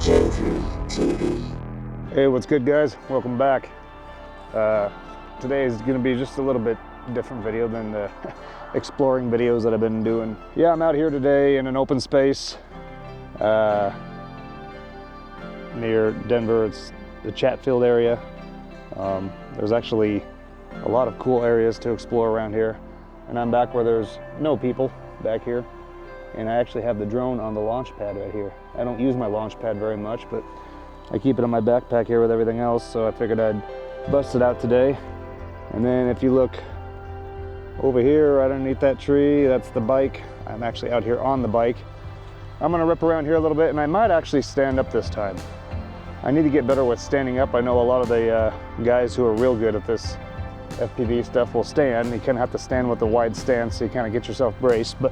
Hey, what's good, guys? Welcome back. Today is going to be just a little bit different video than the exploring videos that I've been doing. Yeah, I'm out here today in an open space near Denver. It's the Chatfield area. There's actually a lot of cool areas to explore around here, and I'm back where there's no people back here, and I actually have the drone on the launch pad right here. I don't use my launch pad very much, but I keep it in my backpack here with everything else, so I figured I'd bust it out today. And then if you look over here right underneath that tree, that's the bike. I'm actually out here on the bike. I'm gonna rip around here a little bit, and I might actually stand up this time. I need to get better with standing up. I know a lot of the guys who are real good at this FPV stuff will stand. You kind of have to stand with a wide stance so you kind of get yourself braced, but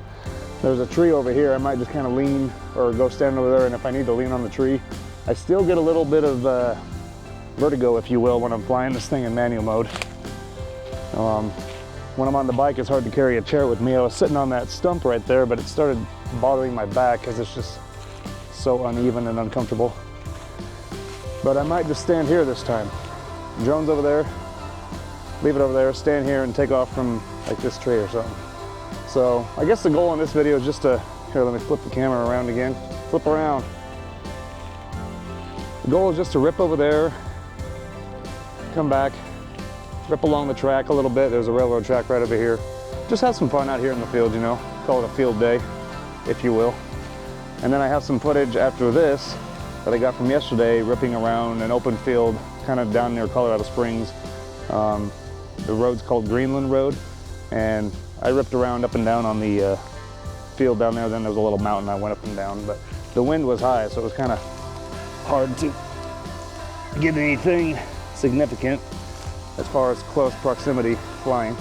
there's a tree over here. I might just kind of lean or go stand over there, and if I need to lean on the tree, I still get a little bit of vertigo, if you will, when I'm flying this thing in manual mode. When I'm on the bike, it's hard to carry a chair with me. I was sitting on that stump right there, but it started bothering my back because it's just so uneven and uncomfortable. But I might just stand here this time. Drone's over there, leave it over there, stand here and take off from like this tree or something. So I guess the goal in this video is just to, here, let me flip the camera around again. Flip around. The goal is just to rip over there, come back, rip along the track a little bit. There's a railroad track right over here. Just have some fun out here in the field, you know. Call it a field day, if you will. And then I have some footage after this that I got from yesterday, ripping around an open field kind of down near Colorado Springs. The road's called Greenland Road, and I ripped around up and down on the field down there. Then there was a little mountain I went up and down, but the wind was high, so it was kind of hard to get anything significant as far as close proximity flying.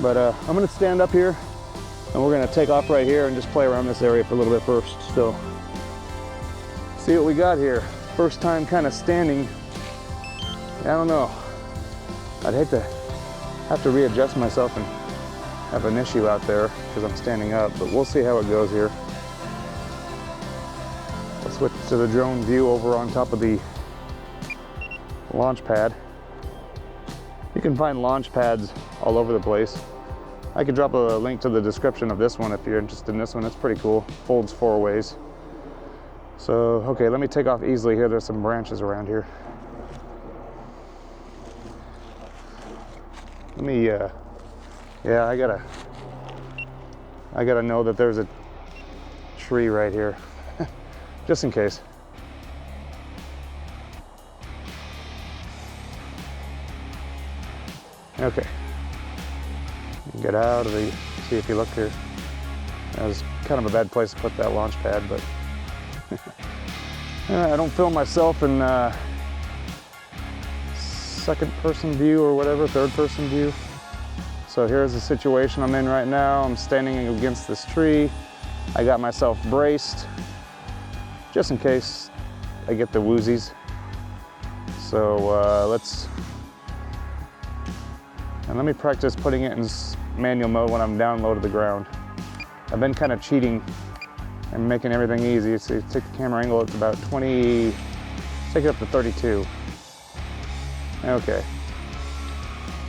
But I'm gonna stand up here and we're gonna take off right here and just play around this area for a little bit first. So see what we got here. First time kind of standing. I don't know. I'd hate to have to readjust myself and have an issue out there because I'm standing up, but we'll see how it goes here. Let's switch to the drone view over on top of the launch pad. You can find launch pads all over the place. I could drop a link to the description of this one if you're interested in this one. It's pretty cool. Folds 4 ways. So, okay, let me take off easily here. There's some branches around here. Let me, yeah, I gotta know that there's a tree right here, just in case. Okay, get out of the, see if you look here. That was kind of a bad place to put that launch pad, but I don't film myself in second person view or whatever, third person view. So here's the situation I'm in right now. I'm standing against this tree. I got myself braced just in case I get the woozies. So let me practice putting it in manual mode when I'm down low to the ground. I've been kind of cheating and making everything easy. So you take the camera angle, it's about 20, take it up to 32. Okay,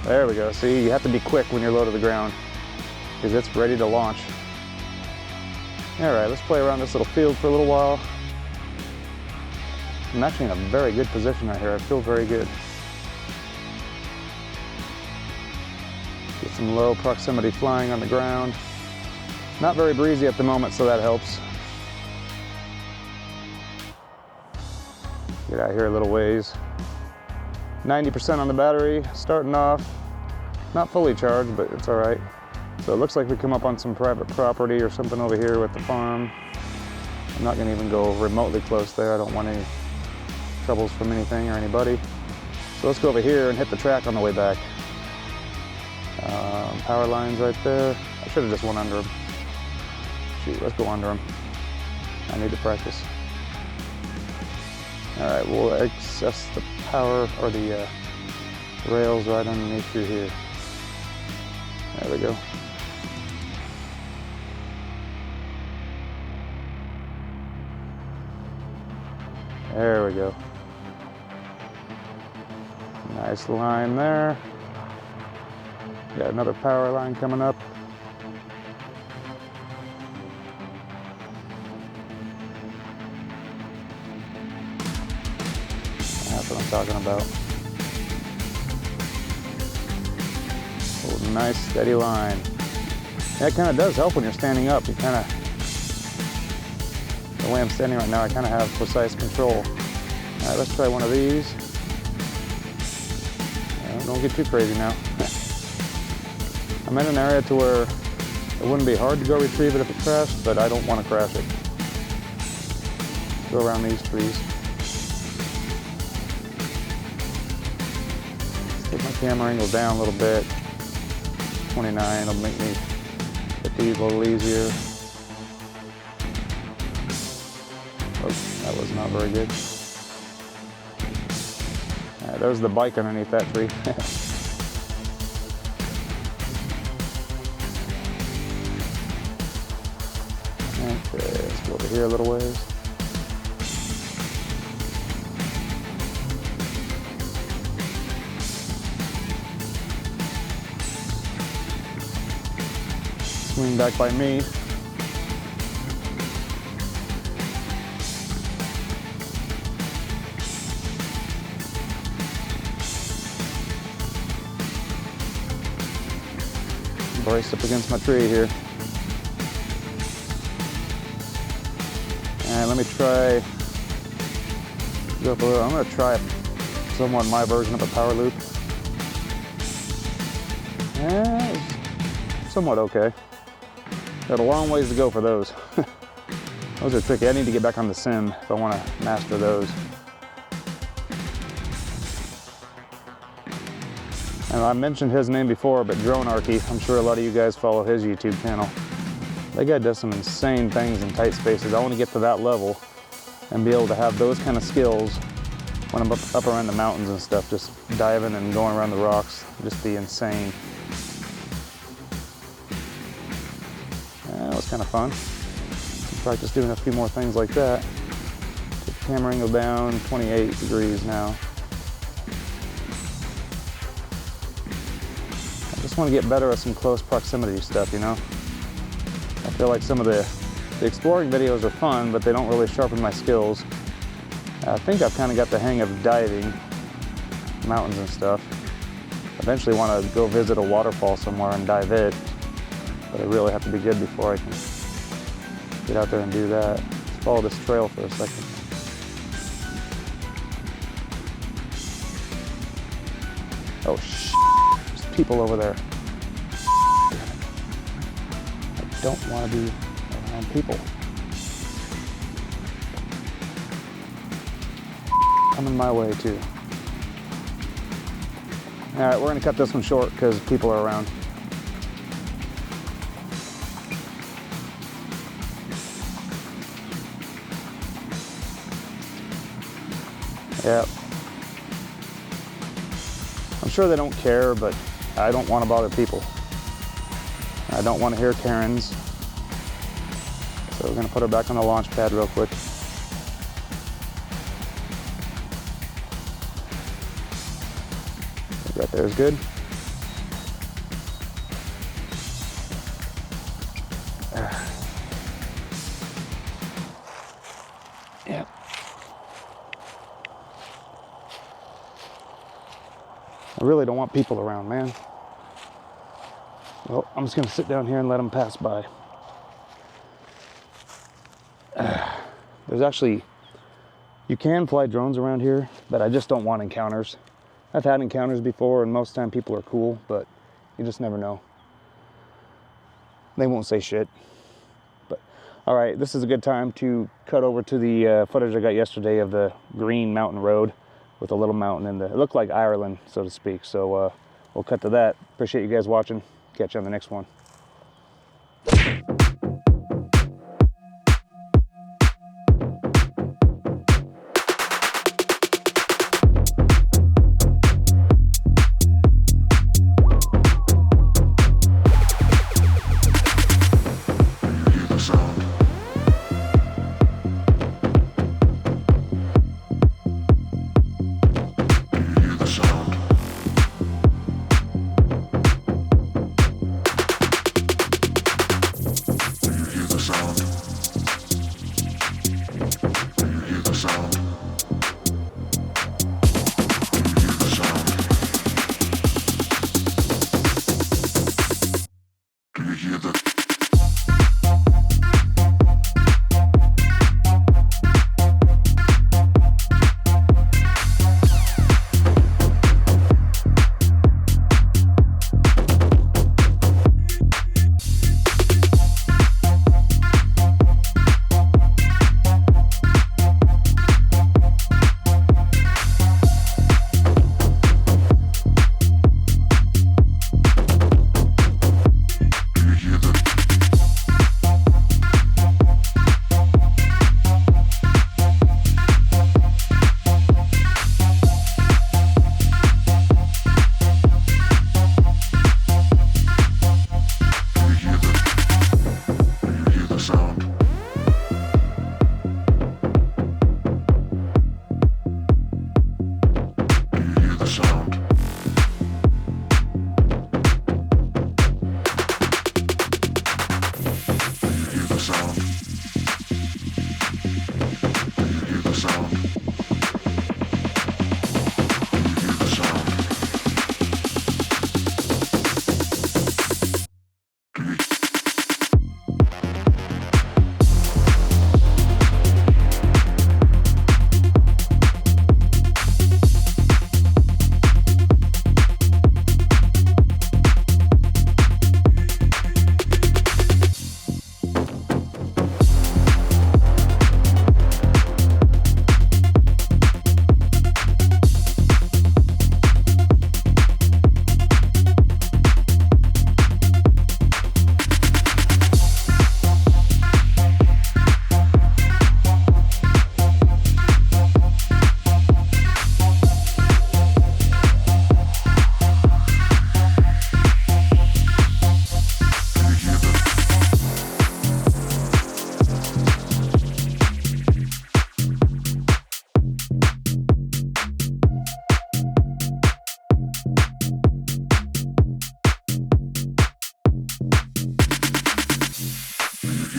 there we go. See, you have to be quick when you're low to the ground because it's ready to launch. All right, let's play around this little field for a little while. I'm actually in a very good position right here. I feel very good. Get some low proximity flying on the ground. Not very breezy at the moment, so that helps. Get out here a little ways. 90% on the battery, starting off. Not fully charged, but it's all right. So it looks like we come up on some private property or something over here with the farm. I'm not gonna even go remotely close there. I don't want any troubles from anything or anybody. So let's go over here and hit the track on the way back. Power lines right there. I should have just went under them. Shoot, let's go under them. I need to practice. All right, we'll access the power or the rails right underneath through here. There we go. There we go. Nice line there. Got another power line coming up. That's what I'm talking about. Oh, nice steady line. That kind of does help when you're standing up. You kind of, the way I'm standing right now, I kind of have precise control. All right, let's try one of these. Don't get too crazy now. I'm in an area to where it wouldn't be hard to go retrieve it if it crashed, but I don't want to crash it. Go around these trees. Take my camera angle down a little bit. 29 will make me hit these a little easier. Oh, that was not very good. All right, there's the bike underneath that tree. Okay, let's go over here a little ways. Swing back by me. Brace up against my tree here. And let me try, go up a little. I'm going to try somewhat my version of a power loop. Yeah, somewhat okay. Got a long ways to go for those. Those are tricky. I need to get back on the sim if I want to master those. And I mentioned his name before, but Dronarchy, I'm sure a lot of you guys follow his YouTube channel. That guy does some insane things in tight spaces. I want to get to that level and be able to have those kind of skills when I'm up around the mountains and stuff, just diving and going around the rocks, just be insane. That was kind of fun. Practice doing a few more things like that. Take the camera angle down 28 degrees now. I just want to get better at some close proximity stuff, you know? I feel like some of the exploring videos are fun, but they don't really sharpen my skills. I think I've kind of got the hang of diving, mountains and stuff. Eventually want to go visit a waterfall somewhere and dive it, but I really have to be good before I can get out there and do that. Let's follow this trail for a second. Oh shit, there's people over there. I don't want to be around people. Coming my way too. All right, we're gonna cut this one short because people are around. Yep. I'm sure they don't care, but I don't want to bother people. I don't want to hear Karens. So we're going to put her back on the launch pad real quick. Right there is good. Yeah. I really don't want people around, man. Well, I'm just gonna sit down here and let them pass by. There's actually, you can fly drones around here, but I just don't want encounters. I've had encounters before, and most time people are cool, but you just never know. They won't say shit. But all right, this is a good time to cut over to the footage I got yesterday of the green mountain road with a little mountain in the, it looked like Ireland, so to speak. So we'll cut to that. Appreciate you guys watching. Catch you on the next one.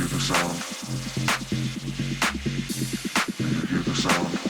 hear the sound? Do you hear the sound?